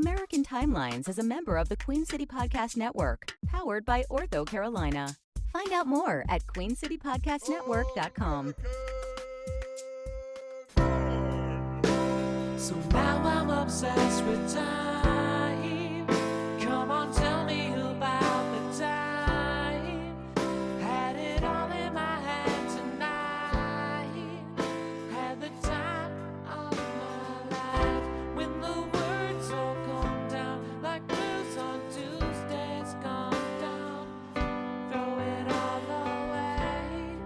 American Timelines is a member of the Queen City Podcast Network, powered by Ortho Carolina. Find out more at queencitypodcastnetwork.com. So now I'm obsessed with time. Come on, tell me about the time. Had it all in my hand tonight. Had the time of my life. When the words all come down like blues on Tuesdays come down. Throw it all away.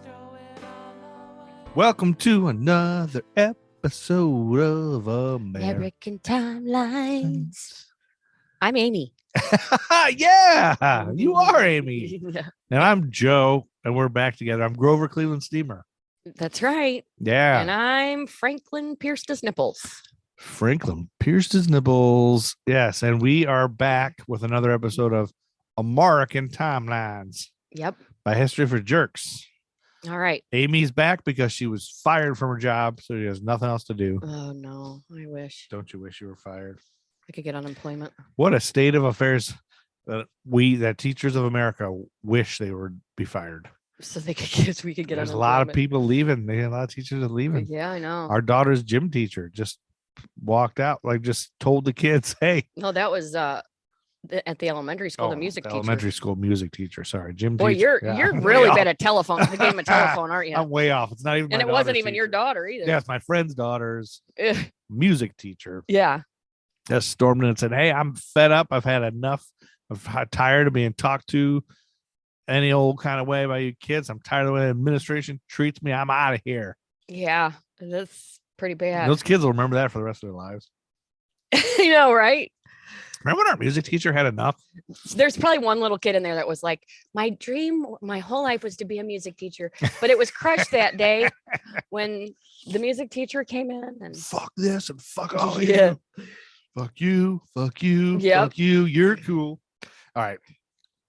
Throw it all away. Welcome to another episode of American Timelines. I'm Amy. Yeah, you are Amy. And I'm Joe, and we're back together. I'm Grover Cleveland Steamer. That's right. Yeah. And I'm Franklin pierced his nipples. Franklin pierced his nipples. Yes, and we are back with another episode of American Timelines Yep. by History for Jerks. All right. Amy's back because she was fired from her job, so she has nothing else to do. Oh, no. I wish Don't you wish you were fired? I could get unemployment. What a state of affairs that teachers of America wish they would be fired. So we could get There's a unemployment. lot of people leaving. They had a lot of teachers are leaving. Yeah, I know. Our daughter's gym teacher just walked out, like just told the kids, "Hey." No, that was at the elementary school, the music the teacher. elementary school music teacher. Sorry, gym Boy, teacher. you're I'm really way bad off. at the game of telephone, aren't you? I'm way off. It's not even. And my it wasn't daughter's even your teacher. daughter either. Yeah, it's my friend's daughter's Ugh. music teacher. Yeah. Just stormed in and said, "Hey, I'm fed up. I've had enough. I'm tired of being talked to any old kind of way by you kids. I'm tired of the way the administration treats me. I'm out of here." Yeah. That's pretty bad. Those kids will remember that for the rest of their lives. You know, right? Remember when our music teacher had enough? There's probably one little kid in there that was like, my dream, my whole life was to be a music teacher, but it was crushed that day when the music teacher came in and Fuck this and fuck all Yeah. you. Fuck you. Fuck you. Yep. Fuck you. You're cool. All right.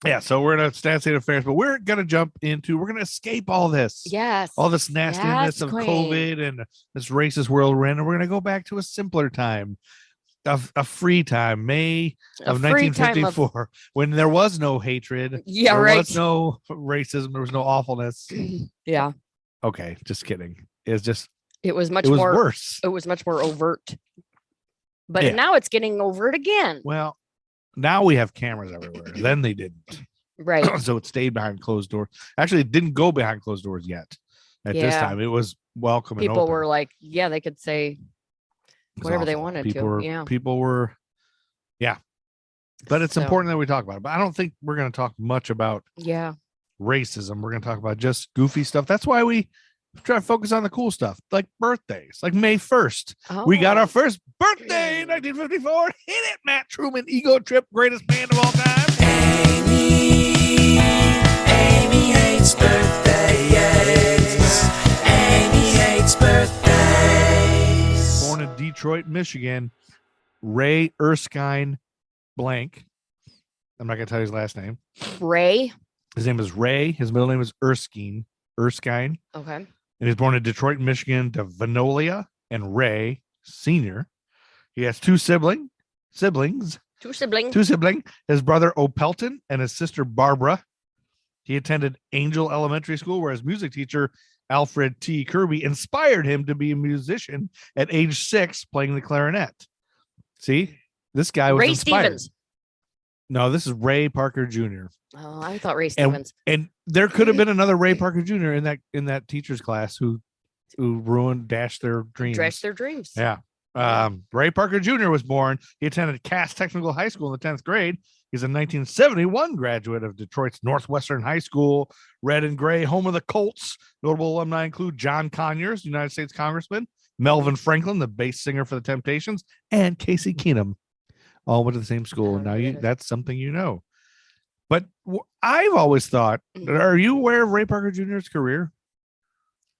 Yeah. So we're in a state of affairs, but we're going to jump into, we're going to escape all this. yes, All this nastiness Yes, of queen. COVID and this racist world we're in. And we're going to go back to a simpler time. A free time, May A of free time of- 1954, when there was no hatred. Yeah, there right. was no racism. There was no awfulness. Yeah, Okay, just kidding. It's just, it was much it was more. worse. It was much more overt, but Yeah. now it's getting overt again. Well, now we have cameras everywhere. Then they didn't. Right? So it stayed behind closed doors. Actually, it didn't go behind closed doors yet. At this Yeah. time, it was welcome. and People open. were like, yeah, they could say It was whatever they awful. wanted people to. Were, Yeah. People were, yeah. But it's So- important that we talk about it. But I don't think we're going to talk much about Yeah. racism. We're going to talk about just goofy stuff. That's why we try to focus on the cool stuff, like birthdays, like May 1st. We got Oh, our first birthday in 1954. Hit it, Matt Truman, Ego Trip, greatest band of all time. Amy hates birthdays. Amy hates birthdays. Born in Detroit, Michigan, Ray Erskine blank. I'm not going to tell you his last name. Ray. His name is Ray. His middle name is Erskine. Okay. And he's born in Detroit, Michigan to Vanolia and Ray Sr. He has two siblings. Two siblings. His brother Opelton and his sister Barbara. He attended Angel Elementary School, where his music teacher Alfred T. Kirby inspired him to be a musician at age 6, playing the clarinet. See, this guy was Ray inspired. Stevens. No, this is Ray Parker Jr. Oh, I thought Ray Stevens. And there could have been another Ray Parker Jr. in that teacher's class who dashed their dreams. Dressed their dreams. Yeah. Ray Parker Jr. was born. He attended Cass Technical High School in the 10th grade. He's a 1971 graduate of Detroit's Northwestern High School, red and gray, home of the Colts. Notable alumni include John Conyers, United States Congressman, Melvin Franklin, the bass singer for the Temptations, and Casey Keenum. All went to the same school. Oh, Now goodness. that's something you know. But I've always thought, are you aware of Ray Parker Jr.'s career?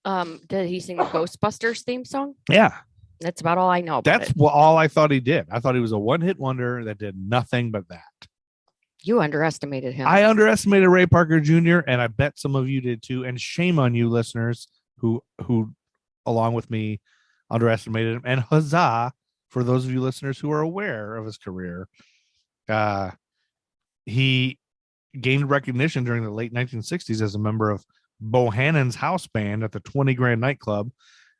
Did he sing the Ghostbusters theme song? Yeah. That's about all I know about That's it. all I thought he did. I thought he was a one-hit wonder that did nothing but that. You underestimated him. I underestimated Ray Parker Jr., and I bet some of you did too. And shame on you, listeners, who along with me underestimated him. And huzzah for those of you listeners who are aware of his career, he gained recognition during the late 1960s as a member of Bohannon's house band at the 20 Grand nightclub.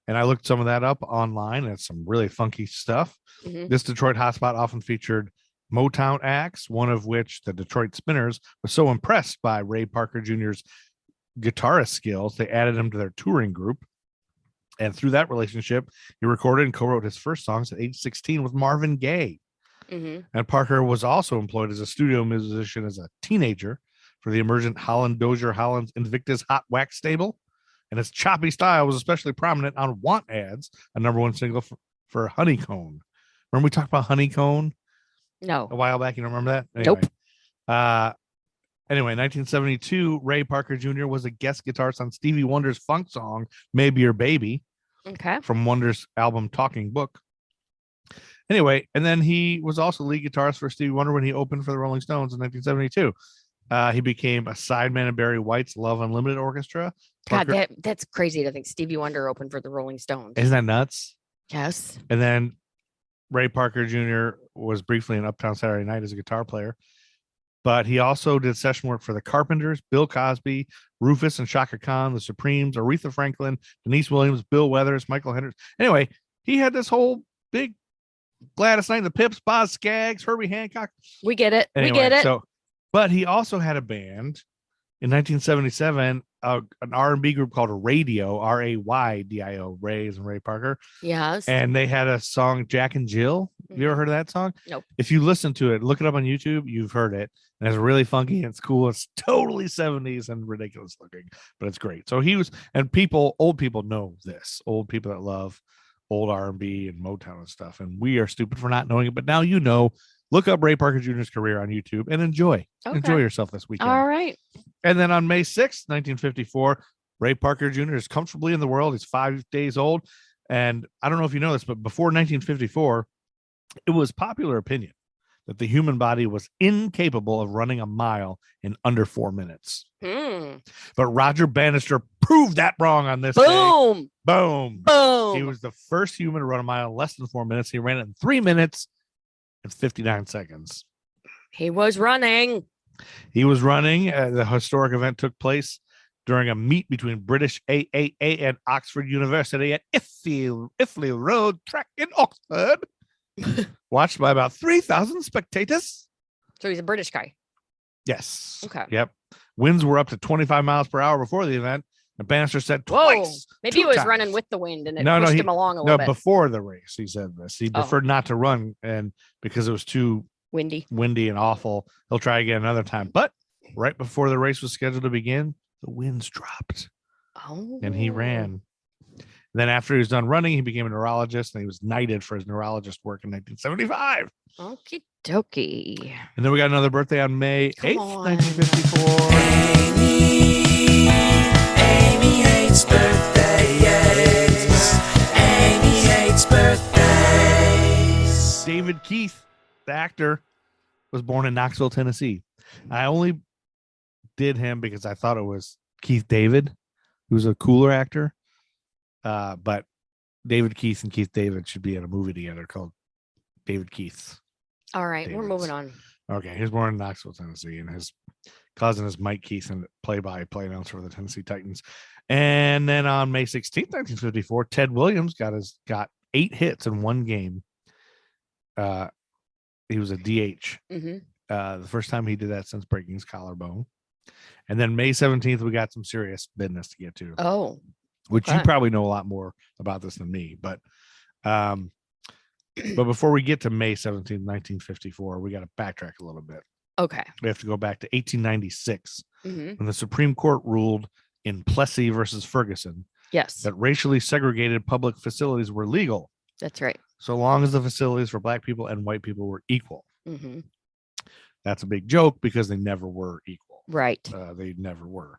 And I looked some of that up online, and it's some really funky stuff. Mhm. This Detroit hotspot often featured Motown acts, one of which, the Detroit Spinners, was so impressed by Ray Parker Jr.'s guitarist skills, they added him to their touring group. And through that relationship, he recorded and co-wrote his first songs at age 16 with Marvin Gaye. Mhm. And Parker was also employed as a studio musician as a teenager for the emergent Holland Dozier Holland's Invictus Hot Wax stable. And his choppy style was especially prominent on Want ads, a #1 single for Honeycomb. Remember we talked about Honeycomb No. a while back? You don't remember that? Anyway, Nope. Anyway, 1972, Ray Parker Jr. was a guest guitarist on Stevie Wonder's funk song, Maybe Your Baby, Okay. from Wonder's album Talking Book. Anyway, and then he was also lead guitarist for Stevie Wonder when he opened for the Rolling Stones in 1972. He became a sideman in Barry White's Love Unlimited Orchestra. God, Parker- that's crazy to think Stevie Wonder opened for the Rolling Stones. Isn't that nuts? Yes. And then Ray Parker Jr. was briefly in Uptown Saturday Night as a guitar player, but he also did session work for the Carpenters, Bill Cosby, Rufus and Chaka Khan, the Supremes, Aretha Franklin, Denise Williams, Bill Weathers, Michael Hendricks. Anyway, he had this whole big Gladys Knight and the Pips, Boz Scaggs, Herbie Hancock. We get it. Anyway, we get it. So, but he also had a band in 1977, an R&B group called Radio, Raydio, Rays and Ray Parker. Yes. And they had a song, Jack and Jill. Have you ever heard of that song? Nope. If you listen to it, look it up on YouTube, you've heard it. And it's really funky and it's cool. It's totally 70s and ridiculous looking, but it's great. So he was, and old people know this, old people that love old R&B and Motown and stuff. And we are stupid for not knowing it, but now you know. Look up Ray Parker Jr.'s career on YouTube and enjoy yourself this weekend. All right. And then on May 6th, 1954, Ray Parker Jr. is comfortably in the world. He's 5 days old. And I don't know if you know this, but before 1954, it was popular opinion that the human body was incapable of running a mile in under 4 minutes. But Roger Bannister proved that wrong on this day. Boom. Boom. Boom. He was the first human to run a mile in less than 4 minutes. He ran it in 3 minutes and 59 seconds. He was running. He was running. The historic event took place during a meet between British AAA and Oxford University at Iffley Road Track in Oxford, watched by about 3,000 spectators. So he's a British guy. Yes. Okay. Yep. Winds were up to 25 miles per hour before the event. And Bannister said Whoa. twice. Maybe he was times. running with the wind and it No, pushed he- him along a No, little bit. before the race, he said this. He preferred not to run, and because it was too Windy. windy and awful, he'll try again another time. But right before the race was scheduled to begin, the winds dropped Oh. and he ran. Then after he was done running, he became a neurologist, and he was knighted for his neurologist work in 1975. Okie dokie. And then we got another birthday on May Come 8th, on. 1954. Amy hates birthdays. Amy hates birthdays. David Keith, the actor, was born in Knoxville, Tennessee. I only did him because I thought it was Keith David, who's a cooler actor. But David Keith and Keith David should be in a movie together called David Keith. All right. We're Davids. moving on. Okay, he was born in Knoxville, Tennessee, and his cousin is Mike Keith, and play-by-play announcer for the Tennessee Titans. And then on May 16th, 1954, Ted Williams got 8 hits in one game. He was a DH. Mm-hmm. The first time he did that since breaking his collarbone. And then May 17th, we got some serious business to get to, Oh. which you okay. probably know a lot more about this than me. But before we get to May 17th, 1954, we got to backtrack a little bit. Okay. We have to go back to 1896 Mm-hmm. when the Supreme Court ruled in Plessy versus Ferguson Yes. that racially segregated public facilities were legal, That's right. so long as the facilities for Black people and white people were equal. Mm-hmm. That's a big joke because they never were equal. Right. They never were.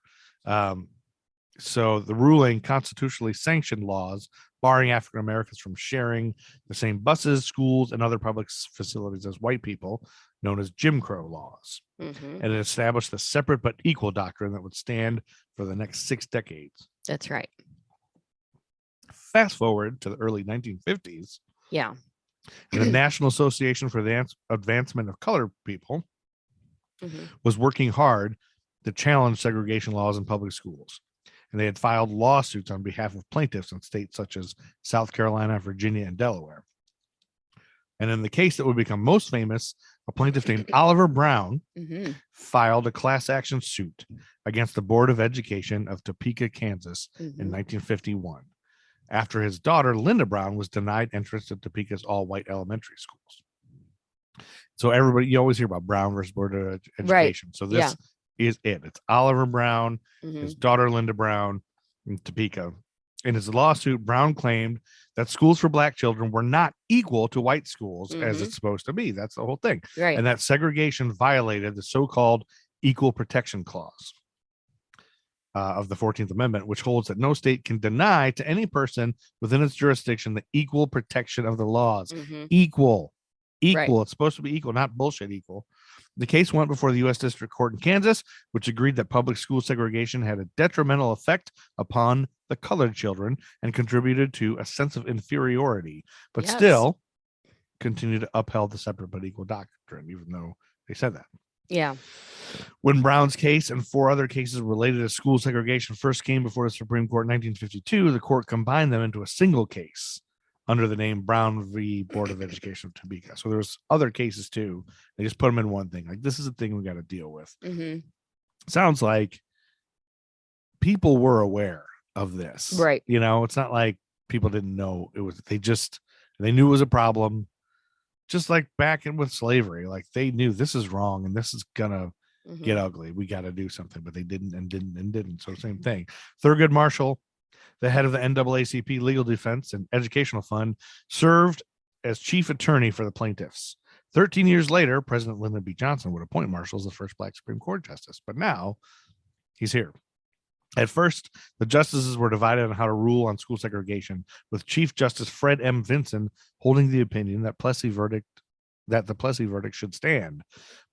So the ruling constitutionally sanctioned laws barring African Americans from sharing the same buses, schools, and other public facilities as white people, known as Jim Crow laws. Mm-hmm. And it established a separate but equal doctrine that would stand for the next 6 decades. That's right. Fast forward to the early 1950s. Yeah. And the National Association for the Advancement of Colored People was working hard to challenge segregation laws in public schools. And they had filed lawsuits on behalf of plaintiffs in states such as South Carolina, Virginia, and Delaware. And in the case that would become most famous, a plaintiff named Oliver Brown filed a class action suit against the Board of Education of Topeka, Kansas in 1951, after his daughter, Linda Brown, was denied entrance to Topeka's all-white elementary schools. So everybody, you always hear about Brown versus Board of Education. So this is it. It's Oliver Brown, his daughter, Linda Brown, in Topeka. In his lawsuit, Brown claimed that schools for black children were not equal to white schools as it's supposed to be. That's the whole thing. Right. And that segregation violated the so-called Equal Protection Clause of the 14th Amendment, which holds that no state can deny to any person within its jurisdiction the equal protection of the laws. Equal. Right. It's supposed to be equal, not bullshit equal. The case went before the U.S. District Court in Kansas, which agreed that public school segregation had a detrimental effect upon the colored children and contributed to a sense of inferiority, but still continued to upheld the separate but equal doctrine, even though they said that. Yeah. When Brown's case and 4 other cases related to school segregation first came before the Supreme Court in 1952, the court combined them into a single case under the name Brown v. Board of Education of Topeka. So there's other cases too. They just put them in one thing. Like, this is a thing we got to deal with. Sounds like people were aware of this. Right. You know, it's not like people didn't know it was, they knew it was a problem. Just like back in with slavery, like they knew this is wrong and this is gonna get ugly. We got to do something, but they didn't. So same thing. Thurgood Marshall, the head of the NAACP Legal Defense and Educational Fund, served as chief attorney for the plaintiffs. 13 years later, President Lyndon B. Johnson would appoint Marshall as the first black Supreme Court justice, but now he's here. At first, the justices were divided on how to rule on school segregation, with Chief Justice Fred M. Vinson holding the opinion that the Plessy verdict should stand.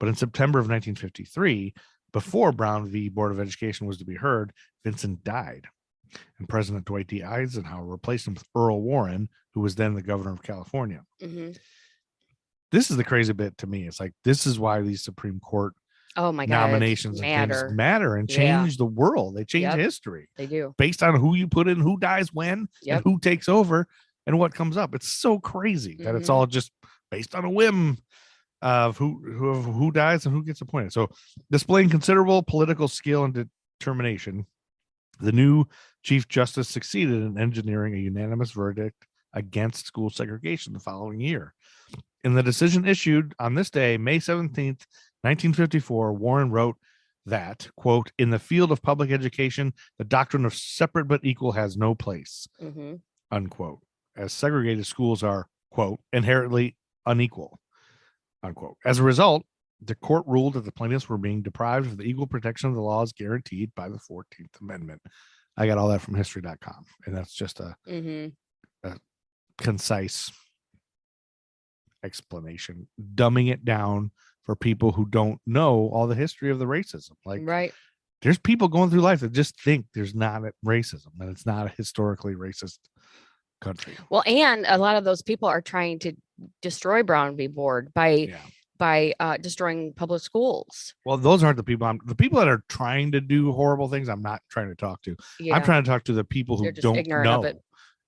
But in September of 1953, before Brown v. Board of Education was to be heard, Vinson died, and President Dwight D. Eisenhower replaced him with Earl Warren, who was then the governor of California. This is the crazy bit to me. It's like, this is why these Supreme Court nominations and things matter and change the world. They change history. They do, based on who you put in, who dies when, and who takes over and what comes up. It's so crazy that it's all just based on a whim of who dies and who gets appointed. So, displaying considerable political skill and determination, the new Chief Justice succeeded in engineering a unanimous verdict against school segregation the following year. In the decision issued on this day, May 17th, 1954, Warren wrote that, quote, "In the field of public education, the doctrine of separate but equal has no place," unquote, as segregated schools are, quote, "inherently unequal," unquote. As a result, the court ruled that the plaintiffs were being deprived of the equal protection of the laws guaranteed by the 14th Amendment. I got all that from history.com, and that's just a concise explanation, dumbing it down for people who don't know all the history of the racism. Like, there's people going through life that just think there's not racism, and it's not a historically racist country. Well, and a lot of those people are trying to destroy Brown v. Board by destroying public schools. Well, those aren't the people. The people that are trying to do horrible things, I'm not trying to talk to. I'm trying to talk to the people who don't know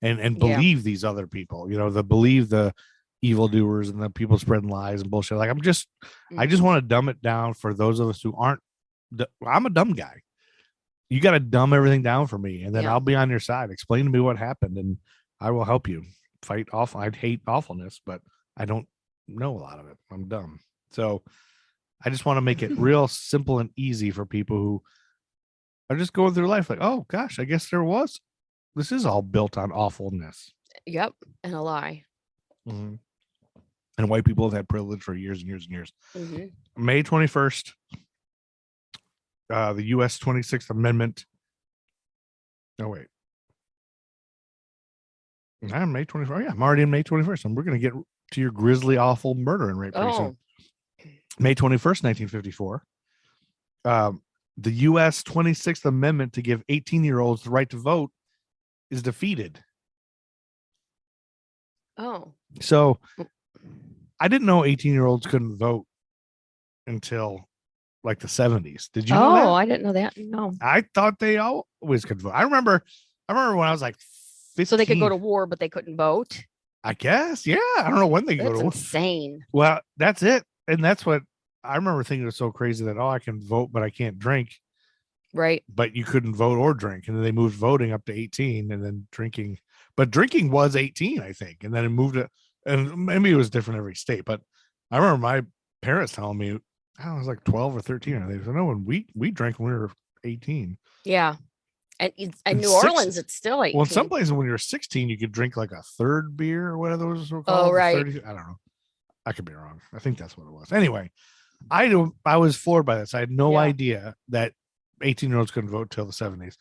and believe these other people. You know, believe the evildoers and the people spreading lies and bullshit. Like, I just want to dumb it down for those of us who aren't. I'm a dumb guy. You got to dumb everything down for me, and then I'll be on your side. Explain to me what happened, and I will help you fight awful. I hate awfulness, but I don't know a lot of it. I'm dumb. So I just want to make it real simple and easy for people who are just going through life like, oh gosh, I guess this is all built on awfulness. Yep. And a lie. And white people have had privilege for years and years and years. May 21st, the U.S. 26th Amendment. Oh, wait. I'm May 21st. Yeah, I'm already in May 21st. And we're going to get to your grisly, awful murder and rape pretty soon. May 21st, 1954. The U.S. 26th Amendment to give 18-year-olds the right to vote is defeated. Oh. So I didn't know 18-year-olds couldn't vote until like the 70s. Did you know Oh, that? I didn't know that. No. I thought they always could vote. I remember when I was like 15. So they could go to war, but they couldn't vote. I guess. Yeah. I don't know when they could go That's to war. insane. Well, that's it. And that's what I remember thinking was so crazy that, I can vote, but I can't drink. Right. But you couldn't vote or drink. And then they moved voting up to 18 and then drinking. But drinking was 18, I think. And then it moved it. And maybe it was different every state. But I remember my parents telling me, I was like 12 or 13. And they said, no, when we drank when we were 18. Yeah. And in And New 6 Orleans, it's still 18. Well, in some places when you were 16, you could drink like a third beer or whatever those were Oh, called. right. 30, I don't know. I could be wrong. I think that's what it was. Anyway, I was floored by this. I had no Yeah. idea that 18-year-olds couldn't vote till the 70s.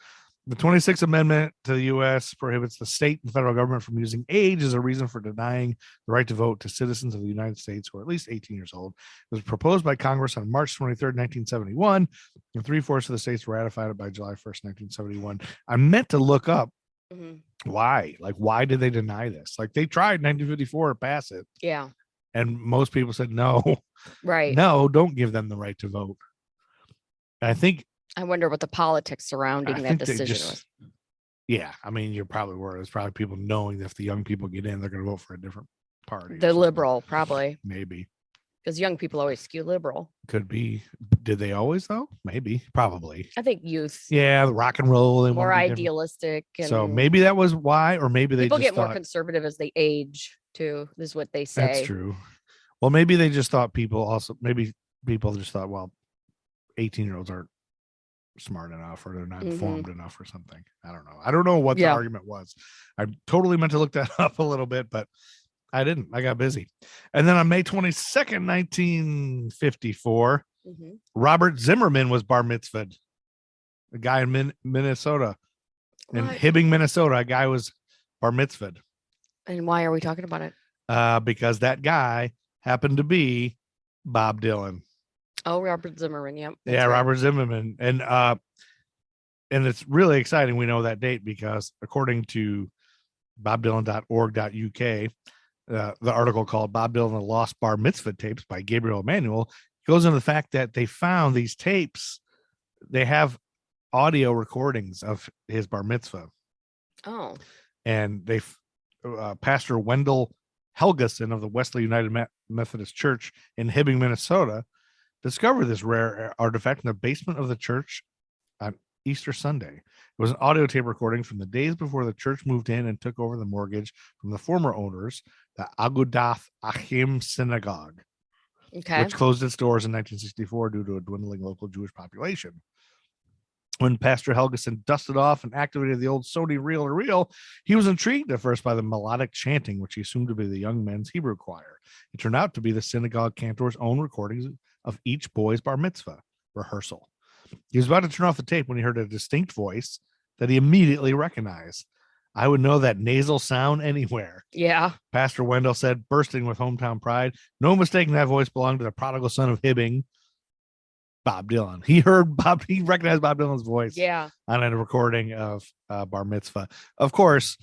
The 26th Amendment to the U.S. prohibits the state and federal government from using age as a reason for denying the right to vote to citizens of the United States who are at least 18 years old. It was proposed by Congress on March 23rd, 1971, and 3/4 of the states ratified it by July 1st, 1971. I meant to look up Mhm. why. Like, why did they deny this? Like, they tried 1954 to pass it, Yeah. and most people said no, Right. no, don't give them the right to vote. And I think I wonder what the politics surrounding that think they decision was. yeah, I mean, you're probably were. There's probably people knowing that if the young people get in, they're going to vote for a different party. or The something. liberal, probably, Maybe. because young people always skew liberal. Could be. Did they always, though? Maybe. Probably. I think youth Yeah, the rock and roll. They more wanna be different. idealistic. And So maybe that was why, or maybe they people just get more thought conservative as they age too, is what they say. that's true. Well, maybe they just thought maybe people just thought, well, 18-year-olds aren't smart enough or they're not informed enough or something. I don't know. I don't know what the Yeah. argument was. I totally meant to look that up a little bit, but I didn't. I got busy. And then on May 22nd, 1954, Mhm. Robert Zimmerman was bar mitzvahed. A guy in Minnesota. In What? Hibbing, Minnesota, a guy was bar mitzvahed. And why are we talking about it? Because that guy happened to be Bob Dylan. Oh, Robert Zimmerman. Yep. that's Yeah, right. Robert Zimmerman. And it's really exciting we know that date because according to bobdylan.org.uk, the article called Bob Dylan and the Lost Bar Mitzvah Tapes by Gabriel Emanuel goes into the fact that they found these tapes. They have audio recordings of his bar mitzvah. Oh, And they Pastor Wendell Helgeson of the Wesley United Methodist Church in Hibbing, Minnesota, discovered this rare artifact in the basement of the church on Easter Sunday. It was an audio tape recording from the days before the church moved in and took over the mortgage from the former owners, the Agudath Achim Synagogue, okay. which closed its doors in 1964 due to a dwindling local Jewish population. When Pastor Helgeson dusted off and activated the old Sony reel-to-reel, he was intrigued at first by the melodic chanting, which he assumed to be the young men's Hebrew choir. It turned out to be the synagogue cantor's own recordings of each boy's bar mitzvah rehearsal. He was about to turn off the tape when he heard a distinct voice that he immediately recognized. I would know that nasal sound anywhere. Yeah. Pastor Wendell said, bursting with hometown pride. No mistaking that voice belonged to the prodigal son of Hibbing, Bob Dylan. He recognized Bob Dylan's voice Yeah. on a recording of Bar Mitzvah. Of course,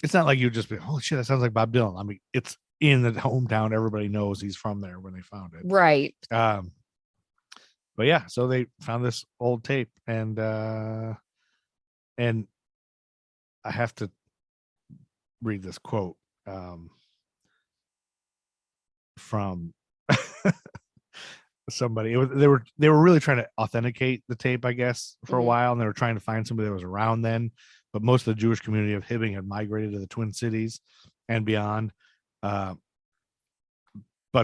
it's not like you just be, holy shit, that sounds like Bob Dylan. I mean, it's in the hometown. Everybody knows he's from there when they found it. Right. But yeah, so they found this old tape, and I have to read this quote from somebody. They were really trying to authenticate the tape, I guess, for a Mhm. while, and they were trying to find somebody that was around then. But most of the Jewish community of Hibbing had migrated to the Twin Cities and beyond. But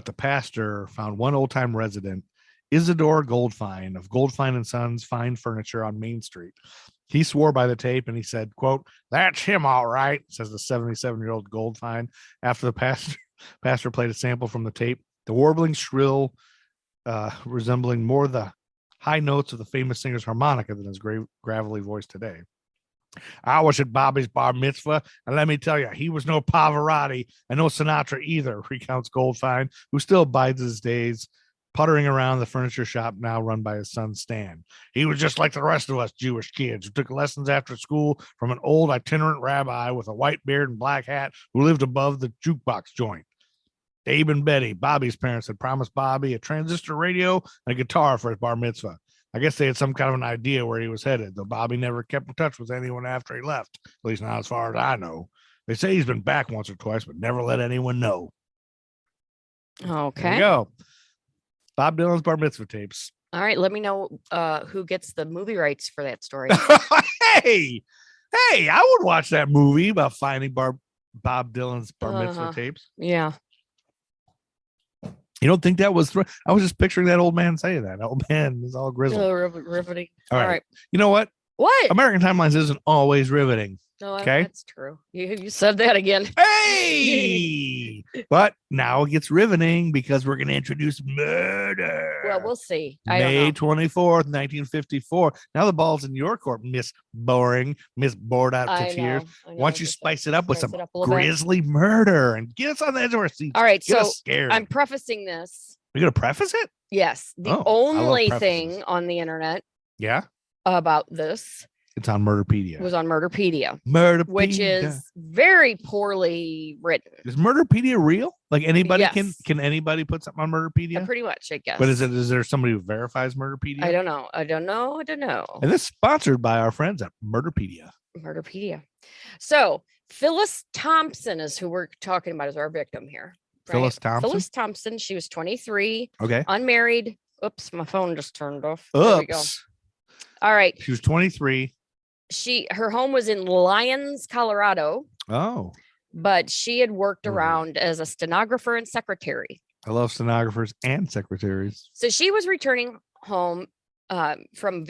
the pastor found one old-time resident, Isidore Goldfine of Goldfine and Sons Fine Furniture on Main Street. He swore by the tape and he said, quote, "That's him, all right," says the 77-year-old Goldfine. After the pastor played a sample from the tape, the warbling shrill, resembling more the high notes of the famous singer's harmonica than his gravelly voice today. "I was at Bobby's bar mitzvah, and let me tell you, he was no Pavarotti and no Sinatra either," recounts Goldfine, who still bides his days puttering around the furniture shop now run by his son Stan. "He was just like the rest of us Jewish kids who took lessons after school from an old itinerant rabbi with a white beard and black hat who lived above the jukebox joint." Abe and Betty, Bobby's parents, had promised Bobby a transistor radio and a guitar for his bar mitzvah. I guess they had some kind of an idea where he was headed, though Bobby never kept in touch with anyone after he left, at least not as far as I know. They say he's been back once or twice, but never let anyone know. There you Okay. go. Bob Dylan's bar mitzvah tapes. All right. Let me know who gets the movie rights for that story. Hey, I would watch that movie about finding Bob Dylan's bar mitzvah tapes. Yeah. You don't think that was? I was just picturing that old man saying that. Old man is all grizzled. Oh, riveting. All right. You know what? What? American Timelines isn't always riveting. No, Okay. That's true. You said that again. Hey, but now it gets riveting because we're going to introduce murder. Well, we'll see. May 24th, 1954. Now the ball's in your court, Miss Boring, Miss Bored Out to Tears. Once you spice it up with some grisly murder and get us on the edge of our seats. All right. Get So us scared. I'm prefacing this. You're going to preface it? Yes. The Oh, I love only prefaces. thing on the internet Yeah. about this It's on Murderpedia. was on Murderpedia, Murderpedia. which is very poorly written. Is Murderpedia real? Like anybody Yes. can anybody put something on Murderpedia? Pretty much, I guess. But is there somebody who verifies Murderpedia? I don't know. And this is sponsored by our friends at Murderpedia. Murderpedia. So Phyllis Thompson is who we're talking about as our victim here. right? Phyllis Thompson. Phyllis Thompson. She was 23, Okay. unmarried. Oops, my phone just turned off. There we go. Oops. All right. She was 23. Her home was in Lyons, Colorado, Oh, but she had worked Mhm. around as a stenographer and secretary. I love stenographers and secretaries. So she was returning home from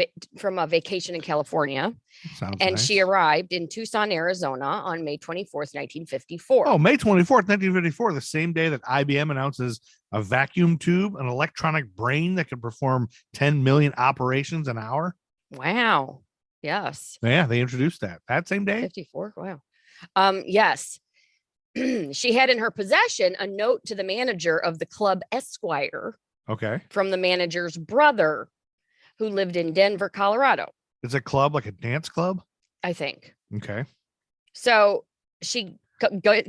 a vacation in California, Sounds and nice. she arrived in Tucson, Arizona on May 24th, 1954. Oh, May 24th, 1954, the same day that IBM announces a vacuum tube, an electronic brain that can perform 10 million operations an hour. Wow. Yes. Yeah, they introduced that same day. 54. Wow. Yes. She had in her possession a note to the manager of the club Esquire Okay. from the manager's brother who lived in Denver, Colorado, It's a club, like a dance club. I think. Okay. So she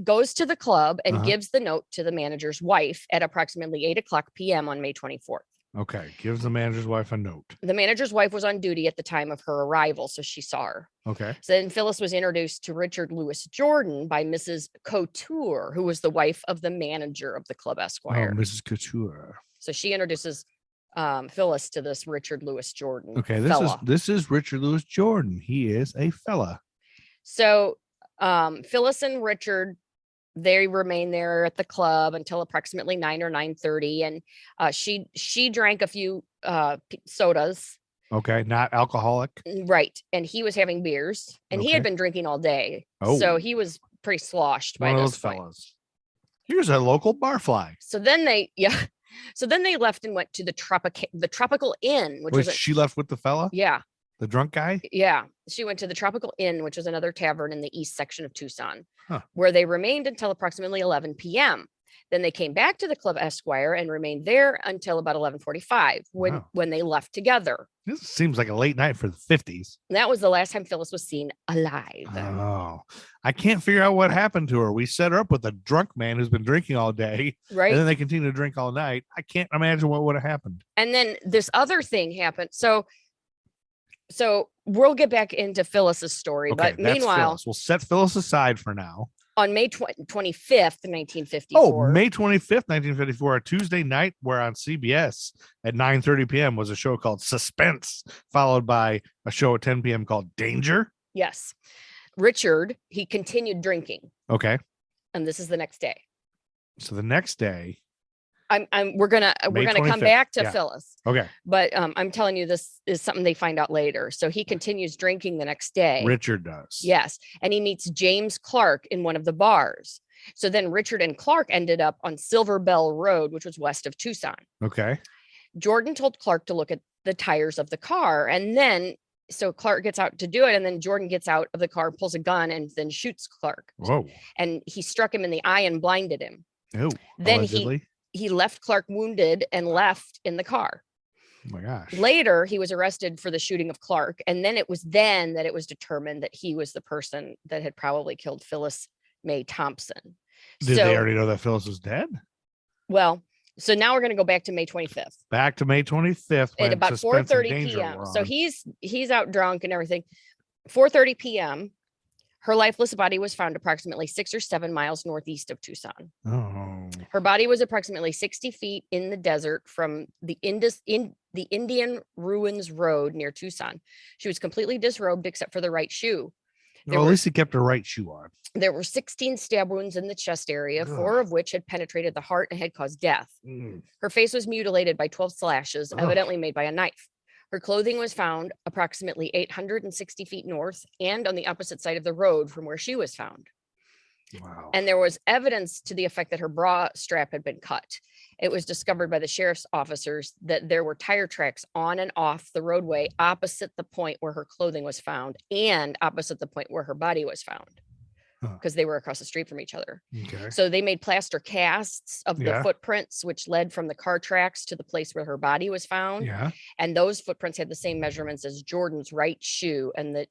goes to the club and Uh-huh. gives the note to the manager's wife at approximately 8:00 p.m. on May 24th. Okay. Gives the manager's wife a note. The manager's wife was on duty at the time of her arrival, so she saw her. Okay. So then Phyllis was introduced to Richard Lewis Jordan by Mrs. Couture, who was the wife of the manager of the club Esquire. Oh, Mrs. Couture. So she introduces Phyllis to this Richard Lewis Jordan. Okay. fella. This is Richard Lewis Jordan. He is a fella. So Phyllis and Richard, they remain there at the club until approximately 9 or 9:30, and she drank a few sodas, Okay. Not alcoholic. right? And he was having beers, and he had Okay. been drinking all day, Oh. so he was pretty sloshed by One of this those point. fellas. Here's a local barfly. So then they so then they left and went to the Tropical Inn, which Which was she left with the fella, yeah. the drunk guy. She went to the Tropical Inn, which is another tavern in the east section of Tucson, Huh. where they remained until approximately 11 p.m. Then they came back to the Club Esquire and remained there until about 11:45 Wow. when they left together. This seems like a late night for the 50s. That was the last time Phyllis was seen alive. Oh, I can't figure out what happened to her. We set her up with a drunk man who's been drinking all day, Right. and then they continue to drink all night. I can't imagine what would have happened. And then this other thing happened. So we'll get back into Phyllis's story, Okay, but that's meanwhile, Phyllis. We'll set Phyllis aside for now. on May 25th, 1954. Oh, May 25th, 1954, a Tuesday night where on CBS at 9:30 p.m. was a show called Suspense, followed by a show at 10 p.m. called Danger. Yes. Richard, he continued drinking, Okay. and this is the next day. So the next day, We're gonna May come 25th, back to yeah. Phyllis, okay, but I'm telling you, this is something they find out later. So he continues drinking the next day. Richard does. Yes, and he meets James Clark in one of the bars. So then Richard and Clark ended up on Silver Bell Road, which was west of Tucson. Okay. Jordan told Clark to look at the tires of the car, and then so Clark gets out to do it, and then Jordan gets out of the car, pulls a gun, and then shoots Clark. Whoa. And he struck him in the eye and blinded him. Oh, Then allegedly. he left Clark wounded and left in the car. Oh my gosh. Later, he was arrested for the shooting of Clark, and then it was determined that he was the person that had probably killed Phyllis May Thompson. Did they already know that Phyllis was dead? Well, so now we're going to go back to May 25th. Back to May 25th At when about Suspense and 4:30 Danger p.m. were So on. he's out drunk and everything. 4:30 p.m. Her lifeless body was found approximately 6 or 7 miles northeast of Tucson. Oh. Her body was approximately 60 feet in the desert from the Indian Ruins Road near Tucson. She was completely disrobed except for the right shoe. Well, at least he kept her right shoe on. There were 16 stab wounds in the chest area, Ugh. 4 of which had penetrated the heart and had caused death. Mm. Her face was mutilated by 12 slashes, Ugh. evidently made by a knife. Her clothing was found approximately 860 feet north and on the opposite side of the road from where she was found. Wow. And there was evidence to the effect that her bra strap had been cut. It was discovered by the sheriff's officers that there were tire tracks on and off the roadway opposite the point where her clothing was found and opposite the point where her body was found, because they were across the street from each other. Okay. So they made plaster casts of the Yeah. footprints, which led from the car tracks to the place where her body was found. Yeah. And those footprints had the same measurements as Jordan's right shoe and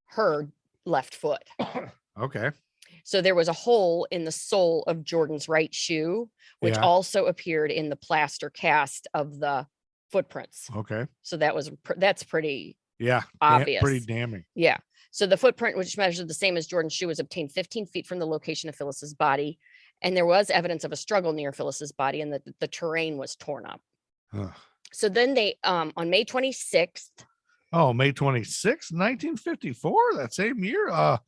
her left foot. Okay. So there was a hole in the sole of Jordan's right shoe, which Yeah. also appeared in the plaster cast of the footprints. Okay. So that's pretty Yeah. obvious. Pretty damning. Yeah. So the footprint, which measured the same as Jordan's shoe, was obtained 15 feet from the location of Phyllis's body. And there was evidence of a struggle near Phyllis's body and that the terrain was torn up. Ugh. So then they, on May 26th, Oh, May 26th, 1954, that same year.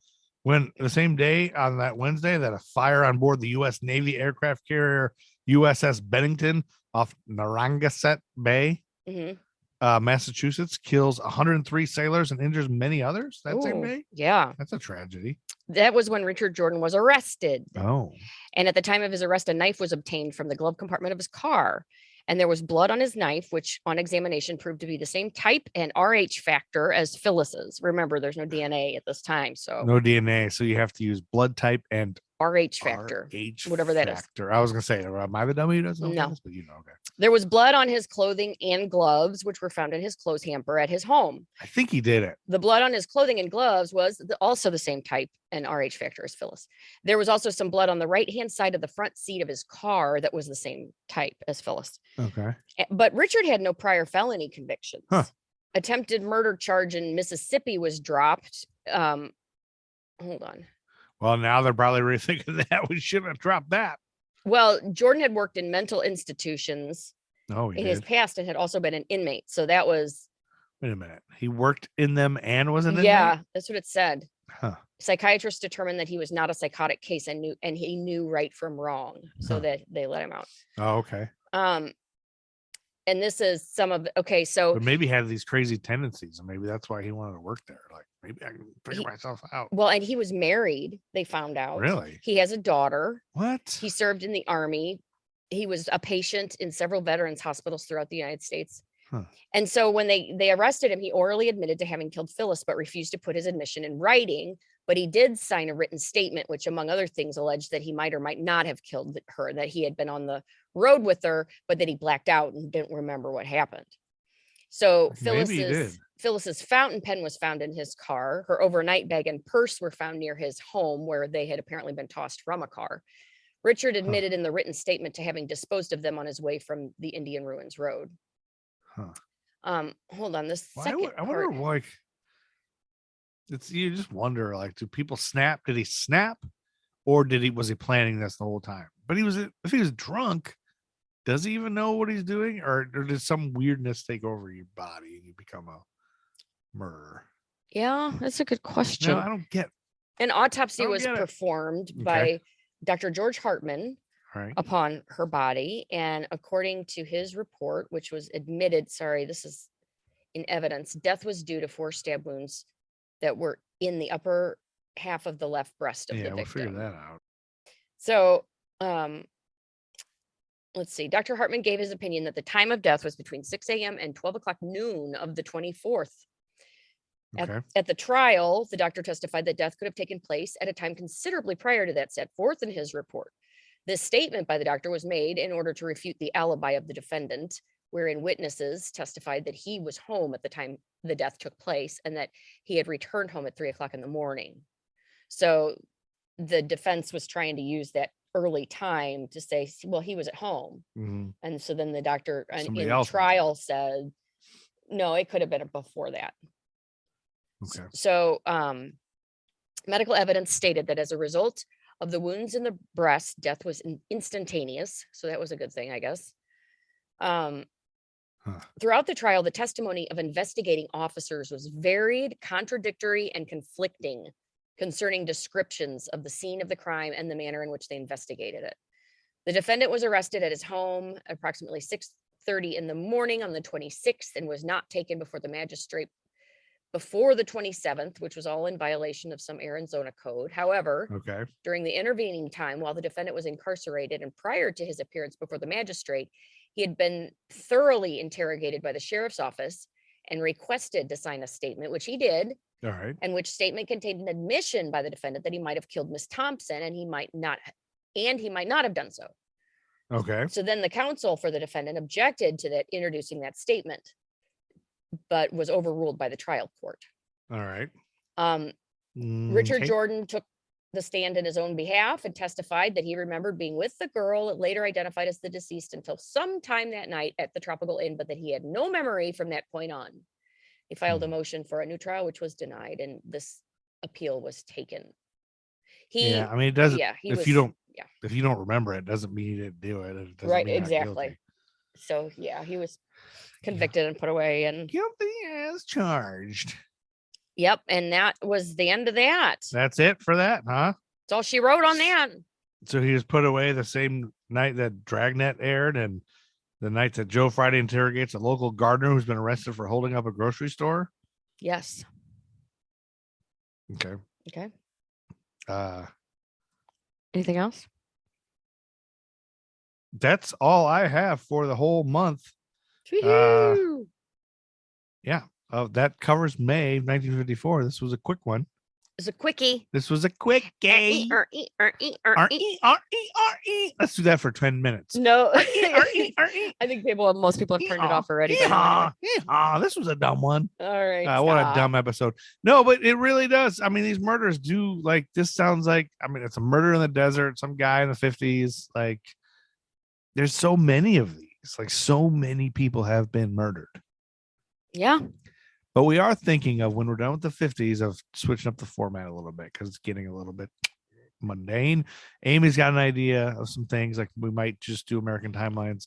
When the same day on that Wednesday that a fire on board the U.S. Navy aircraft carrier USS Bennington off Narragansett Bay, mhm. Massachusetts, kills 103 sailors and injures many others that same Ooh, day. yeah, That's a tragedy. that was when Richard Jordan was arrested. Oh, And at the time of his arrest, a knife was obtained from the glove compartment of his car. And there was blood on his knife, which on examination proved to be the same type and RH factor as Phyllis's. Remember, there's no DNA at this time. So no DNA. So you have to use blood type and RH factor, RH whatever that is. factor. I was going to say, am I the dummy who doesn't know what No. that is? But you know, okay. There was blood on his clothing and gloves, which were found in his clothes hamper at his home. I think he did it. The blood on his clothing and gloves was also the same type and RH factor as Phyllis. There was also some blood on the right-hand side of the front seat of his car that was the same type as Phyllis. Okay. But Richard had no prior felony convictions. Huh. Attempted murder charge in Mississippi was dropped. Hold on. Well, now they're probably rethinking that. We shouldn't have dropped that. Well, Jordan had worked in mental institutions Oh, he in did. his past and had also been an inmate. So that was, Wait a minute. He worked in them and was an inmate? yeah, that's what it said. Huh. Psychiatrists determined that he was not a psychotic case and he knew right from wrong, so Huh. that they let him out. Oh, okay. And this is some of okay, so But maybe he had these crazy tendencies, and maybe that's why he wanted to work there. Like, maybe I can figure myself out. well, and he was married, they found out. Really? He has a daughter. What? He served in the army. He was a patient in several veterans hospitals throughout the United States. Huh. And so when they arrested him, he orally admitted to having killed Phyllis, but refused to put his admission in writing. But he did sign a written statement, which among other things alleged that he might or might not have killed her, that he had been on the road with her, but that he blacked out and didn't remember what happened. So Maybe he did. Phyllis's fountain pen was found in his car. Her overnight bag and purse were found near his home, where they had apparently been tossed from a car. Richard admitted in the written statement to having disposed of them on his way from the Indian Ruins Road. Huh. Hold on. This Well, second I wonder, part, like, you just wonder, like, do people snap? Did he snap, or was he planning this the whole time? But if he was drunk, does he even know what he's doing, or does some weirdness take over your body and you become a murderer? yeah, that's a good question. No, I don't get. An autopsy don't was get it. performed Okay. by Dr. George Hartman All right. upon her body. And according to his report, which was admitted, sorry, this is in evidence, death was due to 4 stab wounds that were in the upper half of the left breast of Yeah, the we'll figure victim. that out. So, let's see. Dr. Hartman gave his opinion that the time of death was between 6 a.m. and 12 o'clock noon of the 24th. Okay. At the trial, the doctor testified that death could have taken place at a time considerably prior to that set forth in his report. This statement by the doctor was made in order to refute the alibi of the defendant, wherein witnesses testified that he was home at the time the death took place and that he had returned home at 3 o'clock in the morning. So the defense was trying to use that early time to say, well, he was at home. Mhm. And so then the doctor Somebody in else was trial said, no, it could have been before that. Okay. So medical evidence stated that as a result of the wounds in the breast, death was instantaneous. So that was a good thing, I guess. Throughout the trial, the testimony of investigating officers was varied, contradictory, and conflicting concerning descriptions of the scene of the crime and the manner in which they investigated it. The defendant was arrested at his home at approximately 6:30 in the morning on the 26th and was not taken before the magistrate before the 27th, which was all in violation of some Arizona code. However, Okay. during the intervening time while the defendant was incarcerated and prior to his appearance before the magistrate, he had been thoroughly interrogated by the sheriff's office and requested to sign a statement, which he did, All right. and which statement contained an admission by the defendant that he might have killed Miss Thompson and he might not have done so. Okay. So then the counsel for the defendant objected to that, introducing that statement, but was overruled by the trial court. All right. Richard Okay. Jordan took the stand in his own behalf and testified that he remembered being with the girl, later identified as the deceased, until sometime that night at the Tropical Inn, but that he had no memory from that point on. He filed a motion for a new trial, which was denied, and this appeal was taken. Yeah, I mean, it doesn't. Yeah, he if was, you don't, yeah, if you don't remember it, doesn't mean you didn't do it. It doesn't right, mean you're not exactly. guilty. So yeah, he was convicted and put away, and Guilty as charged. yep, and that was the end of that. That's it for that, huh? That's all she wrote on that. So he was put away the same night that Dragnet aired, and the night that Joe Friday interrogates a local gardener who's been arrested for holding up a grocery store. Yes. Okay. Okay. Anything else? That's all I have for the whole month. Woo-hoo! Yeah. That covers May 1954. This was a quick one. It's a quickie. This was a quickie. Let's do that for 10 minutes. No, I think most people have turned it off already. This was a dumb one. All right. What a dumb episode. No, but it really does. I mean, these murders do, like, this sounds like, I mean, it's a murder in the desert, some guy in the 50s. Like, there's so many of these. Like, so many people have been murdered. Yeah. But we are thinking of, when we're done with the 50s, of switching up the format a little bit because it's getting a little bit mundane. Amy's got an idea of some things, like we might just do American timelines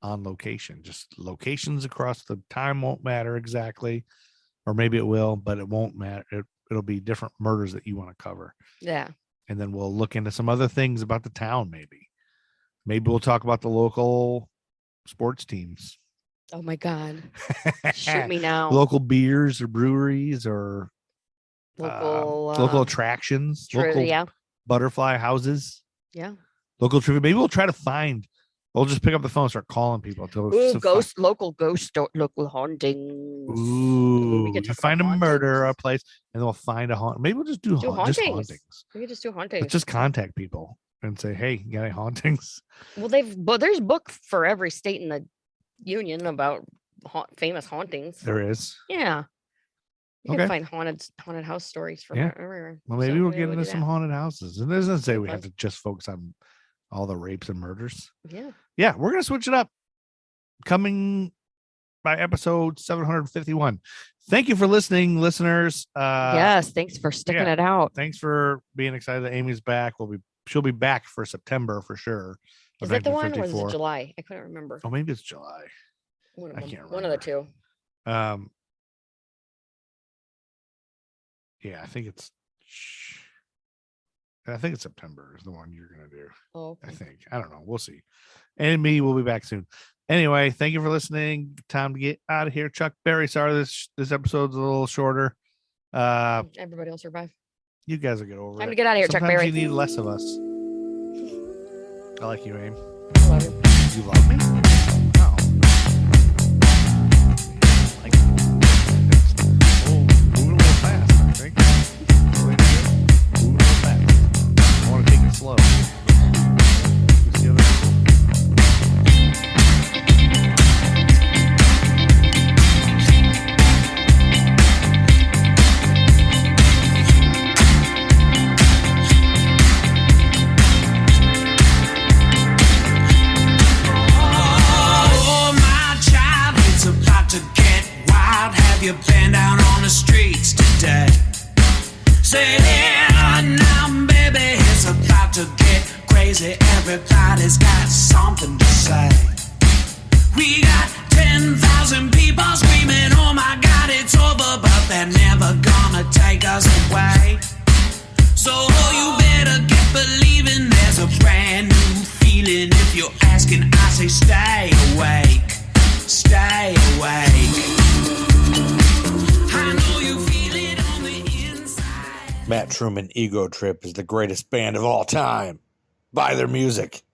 on location. Just locations across the time won't matter exactly, or maybe it will, but it won't matter. It'll be different murders that you want to cover. Yeah. And then we'll look into some other things about the town. Maybe we'll talk about the local sports teams. Oh my God. Shoot me now. Local beers or breweries or local attractions, trivia. local butterfly houses. Yeah. Local trivia. Maybe we'll try to find. We'll just pick up the phone and start calling people. Local hauntings. Ooh, we we could find a hauntings. murder or a place, and then we'll find a haunt. Maybe we'll just do hauntings. just hauntings. We could just do hauntings. Let's just contact people and say, "Hey, you got any hauntings?" Well, there's books for every state in the union about famous hauntings. There is. Yeah. You Okay. can find haunted house stories from everywhere. Well, maybe we'll get do into some that. haunted houses. And it doesn't say we Okay. have to just focus on all the rapes and murders. Yeah. Yeah, we're gonna switch it up. Coming by episode 751. Thank you for listening, listeners. Yes. Thanks for sticking it out. Thanks for being excited that Amy's back. She'll be back for September for sure. Is that the one or was it July? I couldn't remember. Oh, maybe it's July. One of I them. can't One of the remember. two. Yeah, I think it's September is the one you're gonna do. Oh, I think. I don't know. We'll see. And me, we'll be back soon. Anyway, thank you for listening. Time to get out of here. Chuck Berry, sorry this episode's a little shorter. everybody will survive. You guys will get over it. Time to get out of here, Chuck Sometimes Berry. you need less of us. I like you, Aim. I love you. You love me? No. Like, moving a little fast, I think. Moving a little fast. I want to take it slow. You see other people? crazy, everybody's got something to say. We got 10,000 people screaming, oh my God, it's over, but they're never gonna take us away. So you better get believing there's a brand new feeling. If you're asking, I say stay awake, stay awake. I know you feel it on the inside. Matt Truman Ego Trip is the greatest band of all time. Buy their music.